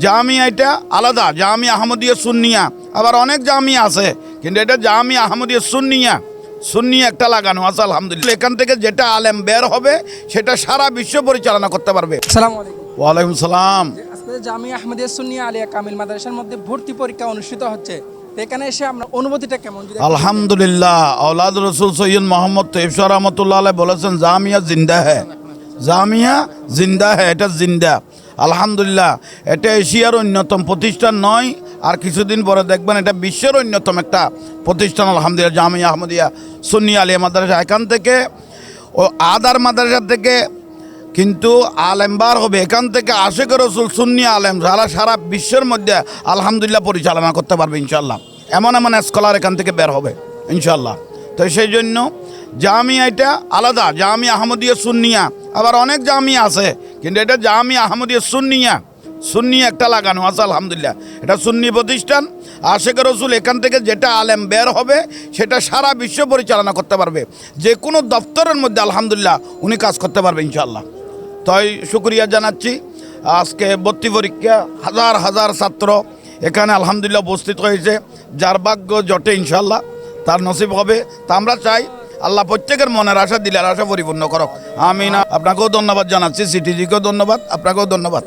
জামিয়া এটা আলাদা, জামিয়া আহমদিয়া সুন্নিয়া, আবার অনেক জামিয়া আছে, কিন্তু এটা জামিয়া আহমদিয়া সুন্নিয়া, সুন্নি একটা লাগানো আছে আলহামদুলিল্লাহ। এখান থেকে যেটা আলেম বের হবে সেটা সারা বিশ্ব পরিচালনা করতে পারবে। আসসালামু আলাইকুম। ওয়ালাইকুম সালাম। আজকে জামিয়া আহমদিয়া সুন্নিয়া আলিয়া কামিল মাদ্রাসার মধ্যে ভর্তি পরীক্ষা অনুষ্ঠিত হচ্ছে, তো এখানে এসে আপনার অনুভূতিটা কেমন? আলহামদুলিল্লাহ, আওলাদ রসুল সৈয়দ মোহাম্মদ তৈয়ব শাহ রহমতুল্লাহ আলাইহি বলেছেন জামিয়া জিন্দা হ্যায়, জামিয়া জিন্দা হ্যায়, এটা জিন্দা। আলহামদুলিল্লাহ, এটা এশিয়ার অন্যতম প্রতিষ্ঠান নয়, আর কিছুদিন পরে দেখবেন এটা বিশ্বের অন্যতম একটা প্রতিষ্ঠান আলহামদুলিল্লাহ, জামিয়া আহমদিয়া সুন্নি আলিয়া মাদ্রাসা। এখান থেকে ও আদার মাদ্রাসা থেকে কিন্তু আলেম বার হবে, এখান থেকে আশিক রসুল সুন্নি আলেম যারা সারা বিশ্বের মধ্যে আলহামদুলিল্লাহ পরিচালনা করতে পারবে ইনশাল্লাহ। এমন এমন স্কলার এখান থেকে বের হবে ইনশাল্লাহ। তো সেই জন্য জামিয়া এটা আলাদা, জামিয়া আহমদিয়া সুন্নিয়া, আবার অনেক জামিয়া আছে, কিন্তু এটা জামিয়া আহমদিয়া সুন্নিয়া, সুন্নি একটা লাগানো আছে আলহামদুলিল্লাহ। এটা সুন্নি প্রতিষ্ঠান। আশিক রসুল এখান থেকে যেটা আলেম বের হবে সেটা সারা বিশ্ব পরিচালনা করতে পারবে, যে কোনো দপ্তরের মধ্যে আলহামদুলিল্লাহ উনি কাজ করতে পারবে ইনশাল্লাহ। তাই শুকরিয়া জানাচ্ছি। আজকে ভর্তি পরীক্ষা হাজার হাজার ছাত্র এখানে আলহামদুলিল্লাহ উপস্থিত হয়েছে, যার ভাগ্য জটে ইনশাল্লাহ তার নসিব হবে। তা আমরা চাই আল্লাহ প্রত্যেকের মনের আশা দিলের আশা পরিপূর্ণ করক, আমিন। আপনাকেও ধন্যবাদ জানাচ্ছি, সিটিজিকেও ধন্যবাদ, আপনাকেও ধন্যবাদ।